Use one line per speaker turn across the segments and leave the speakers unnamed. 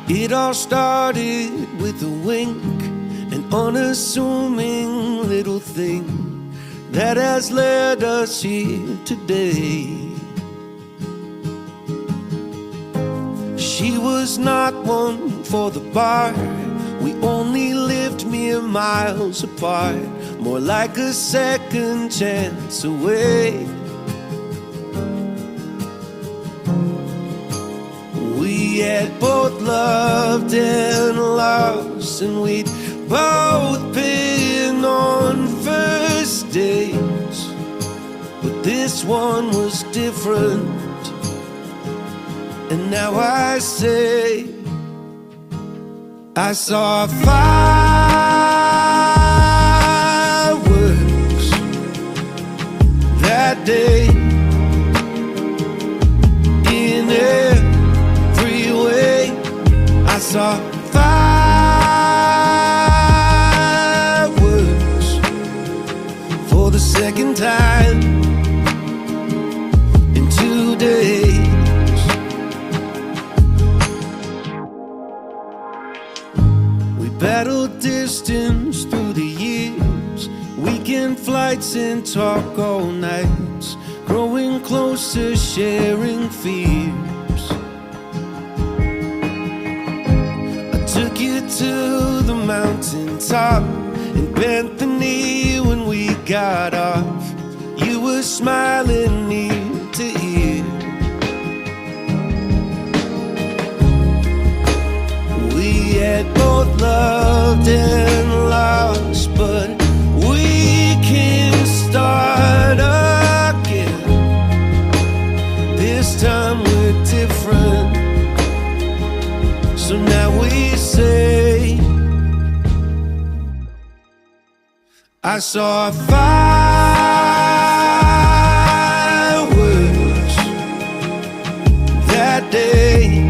It all started with a wink, an unassuming little thing that has led us here today. She was not one for the bar. We only lived mere miles apart, more like a second chance away. We had both loved and lost, and we'd both been on first dates, but this one was different. And now I say, I saw fireworks that day in every way. I saw fireworks for the second time in 2 days. Battled distance through the years, weekend flights and talk all nights, growing closer, sharing fears. I took you to the mountaintop and bent the knee when we got off. You were smiling ear to ear. We had both loved and lost, but we can start again. This time we're different, so now we say, I saw fireworks that day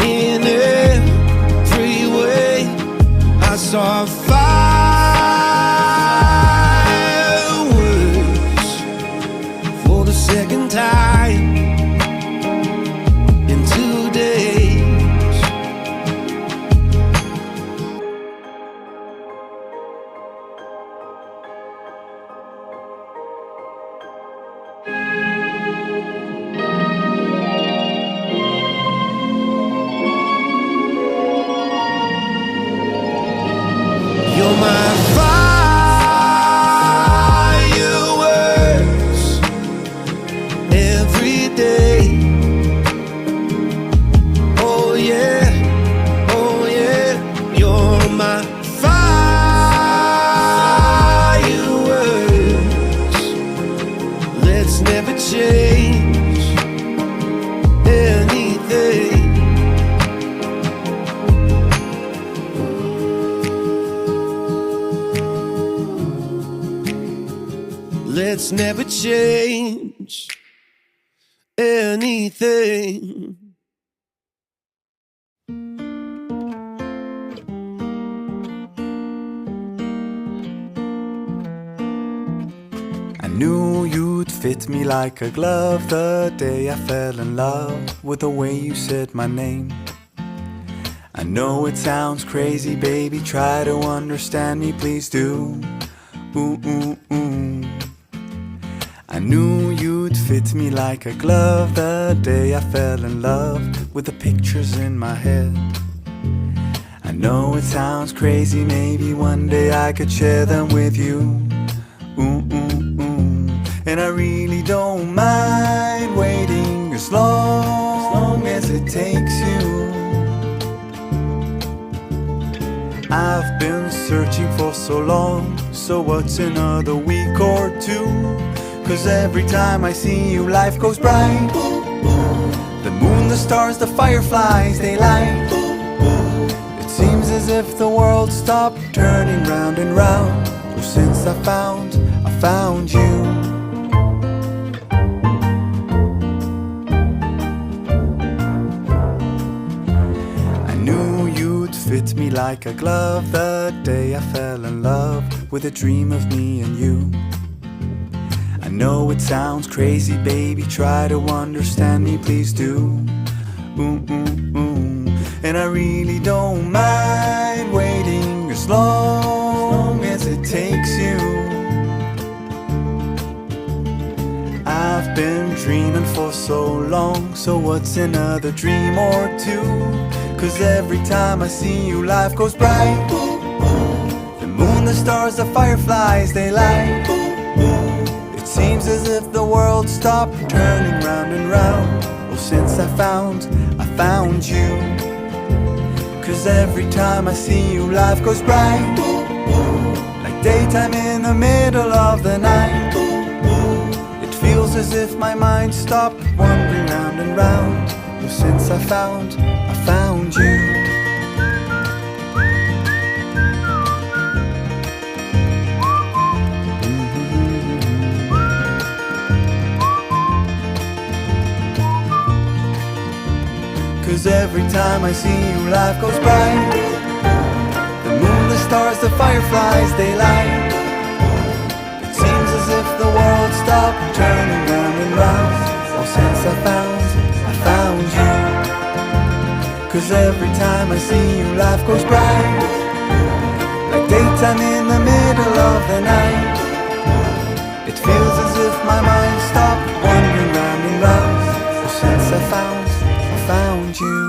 in every way. I saw fireworks for the second time in 2 days. You're my fireworks every day. Oh yeah, oh yeah. You're my fireworks. Let's never change anything. Let's never change anything.
I knew you'd fit me like a glove the day I fell in love with the way you said my name. I know it sounds crazy, baby, try to understand me, please do. Ooh, ooh, ooh. I knew you'd fit me like a glove the day I fell in love with the pictures in my head. I know it sounds crazy, maybe one day I could share them with you. Ooh, ooh, ooh. And I really don't mind waiting as long as it takes you. I've been searching for so long, so what's another week or two? 'Cause every time I see you, life goes bright. The moon, the stars, the fireflies, they light. It seems as if the world stopped turning round and round. Oh, since I found you. I knew you'd fit me like a glove the day I fell in love with a dream of me and you. I know it sounds crazy, baby, try to understand me, please do. Ooh, ooh, ooh. And I really don't mind waiting as long as it takes you. I've been dreaming for so long, so what's another dream or two? 'Cause every time I see you, life goes bright. The moon, the stars, the fireflies, they light. It seems as if the world stopped turning round and round. Well, since I found you. 'Cause every time I see you, life goes bright. Like daytime in the middle of the night. It feels as if my mind stopped wandering round and round. Well, since I found you. 'Cause every time I see you, life goes bright. The moon, the stars, the fireflies, they light. It seems as if the world stopped turning round and round. Oh, since I found you. 'Cause every time I see you, life goes bright. Like daytime in the middle of the night. It feels as if my mind stopped wandering round and round. Oh, since I found you.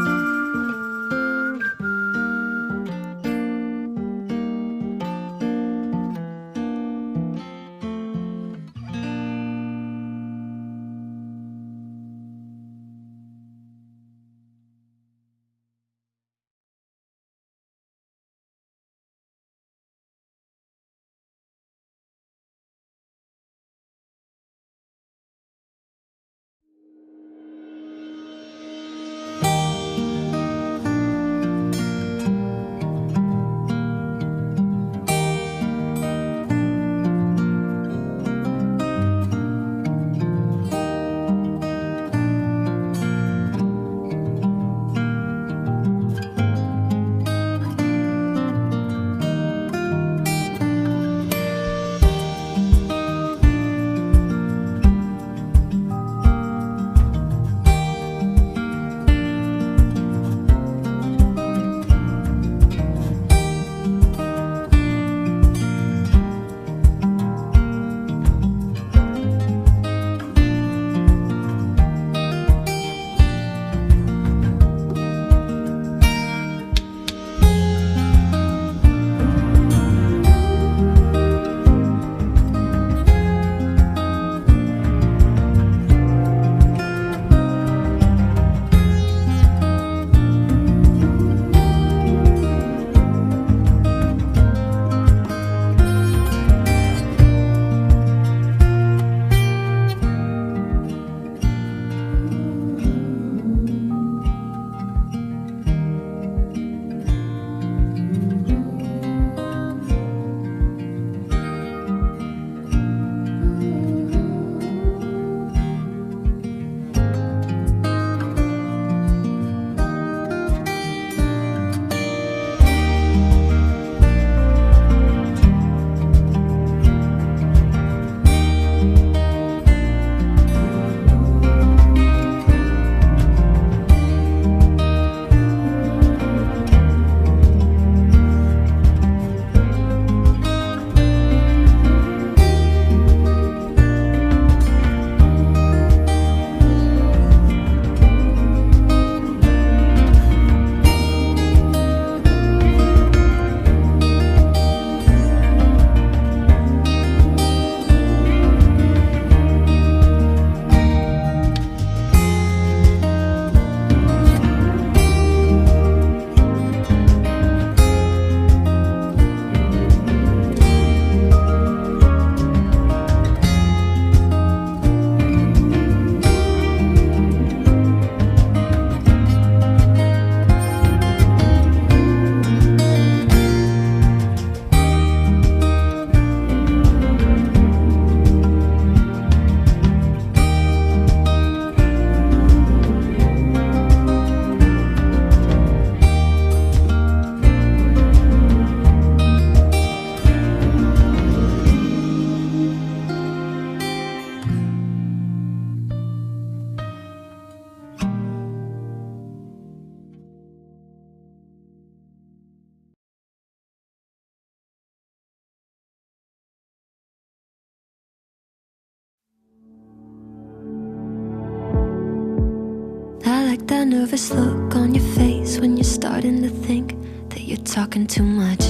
that nervous look on your face when you're starting to think that you're talking too much.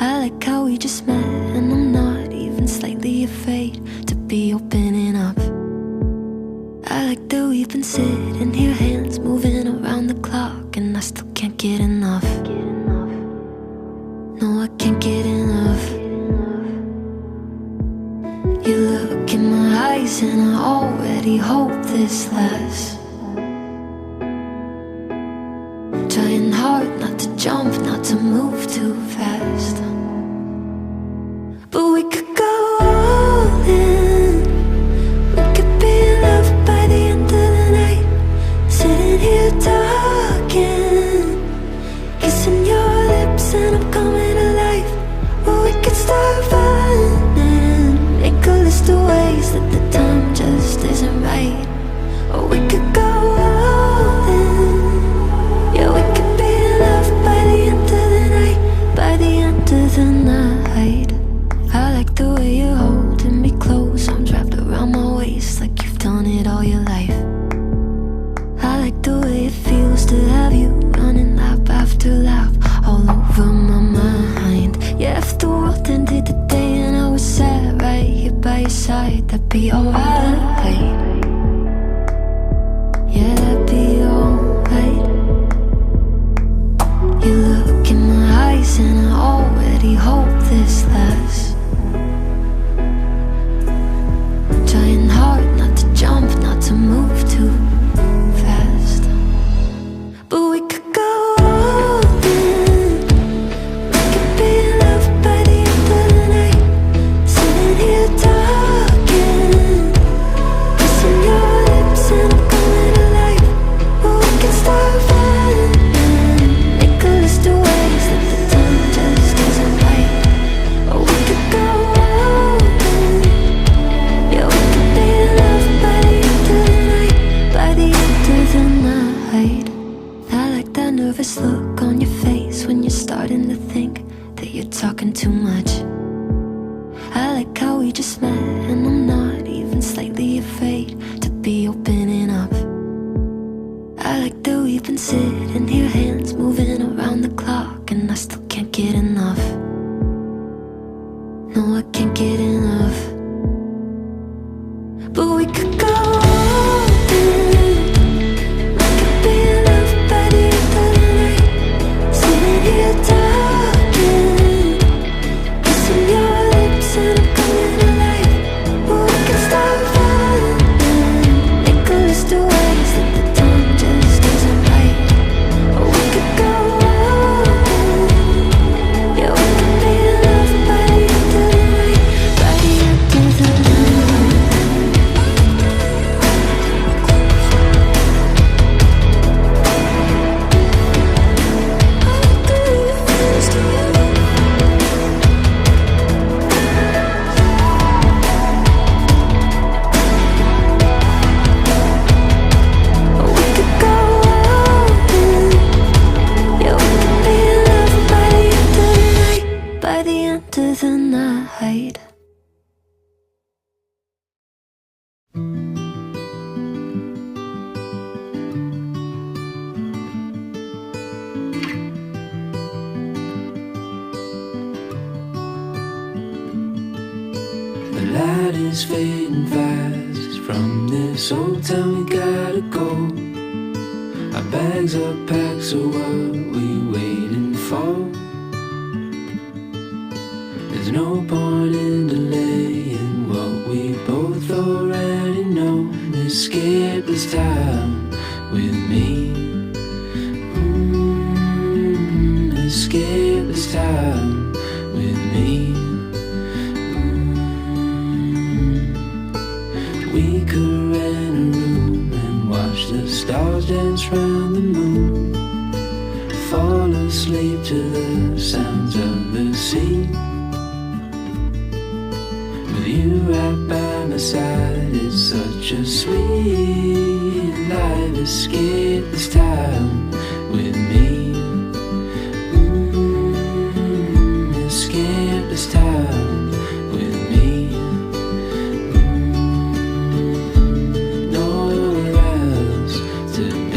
I like how we just met, and I'm not even slightly afraid to be opening up. I like that we've been sitting here, hands moving around the clock, and I still can't get enough. No, I can't get enough. You look in my eyes and I already hope this lasts. Trying hard not to jump, not to move too fast. But we could go all in. We could be in love by the end of the night. Sitting here talking, kissing your lips and I'm coming alive. Or we could start running, make a list of ways that the time just isn't right. Or we could go all in. Yeah, we could be in love by the end of the night. By the end of the night. I like the way you're holding me close, arms wrapped around my waist like you've done it all your life. I like the way it feels to have you running lap after lap all over my mind. Yeah, if the world ended today and I was sat right here by your side, that'd be alright. Yeah, that'd be alright. You look in my eyes and I already hope this lasts. Trying hard not to jump, not to move too fast. But we could go all in. We could be in love by the end of the night. Sitting here talking, kissing your lips and I'm coming alive. Or we can start running, make a list of ways that the time just isn't right. Or we could go all in. Yeah, we could be in love by the end of the night. By the end of the night. I like that nervous look on your face when you're starting to think that you're talking too much. I like how we just met, and I'm not even slightly afraid to be opening up. I like that we've been sitting here, hands moving around the clock, and I still can't get enough. No, I can't get enough. But we could go all in. We could be in love by the end of the night. Sitting here talking, kissing your lips and I'm coming alive. Or we can start running, make a list of ways that the time just isn't right. Or we could go all in. Yeah, we could be in love by the end of the night. By the end of the night. Or we could go all in. Yeah, we could be in love by the end of the night. By the end of the night.
The light is fading fast. From this old town we gotta go. Our bags are packed, so what we waiting for? There's no point in delaying what we both already know. Escape this time with me. Escape this time with me. We could rent a room and watch the stars dance round the moon. Fall asleep to the sounds of the sea. With you right by my side, it's such a sweet life. Escape this time with me. Escape this time with me. Nowhere else to be.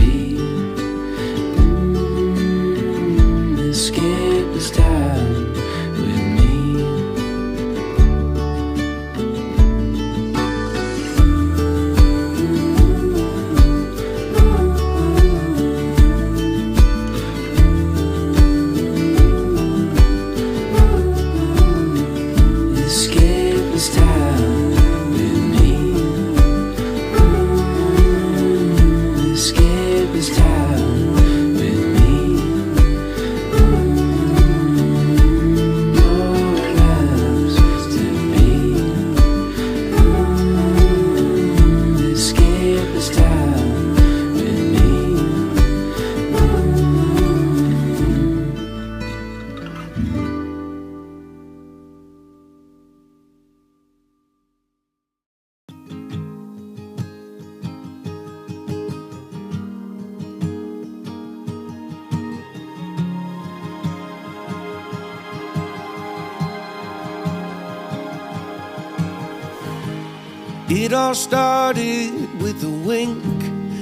It all started with a wink,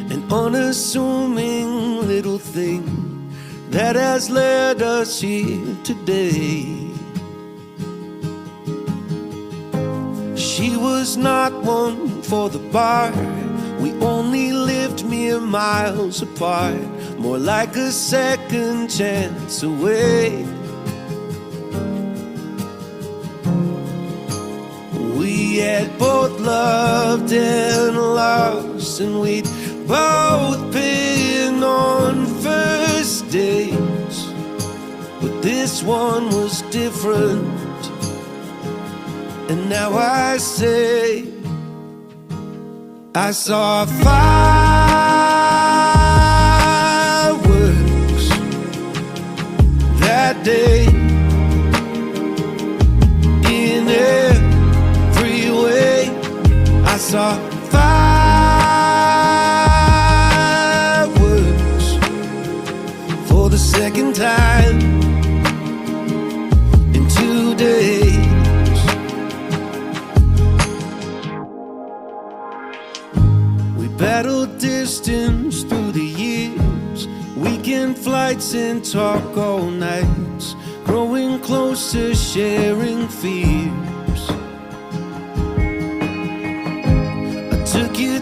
an unassuming little thing that has led us here today. She was not one for the bar. We only lived mere miles apart, more like a second chance away. We had both loved and lost, and we'd both been on first dates, but this one was different. And now I say, I saw fireworks that day in every way. I saw fireworks for the second time in 2 days. Battled distance through the years, weekend flights and talk all nights, growing closer, sharing fears. I took you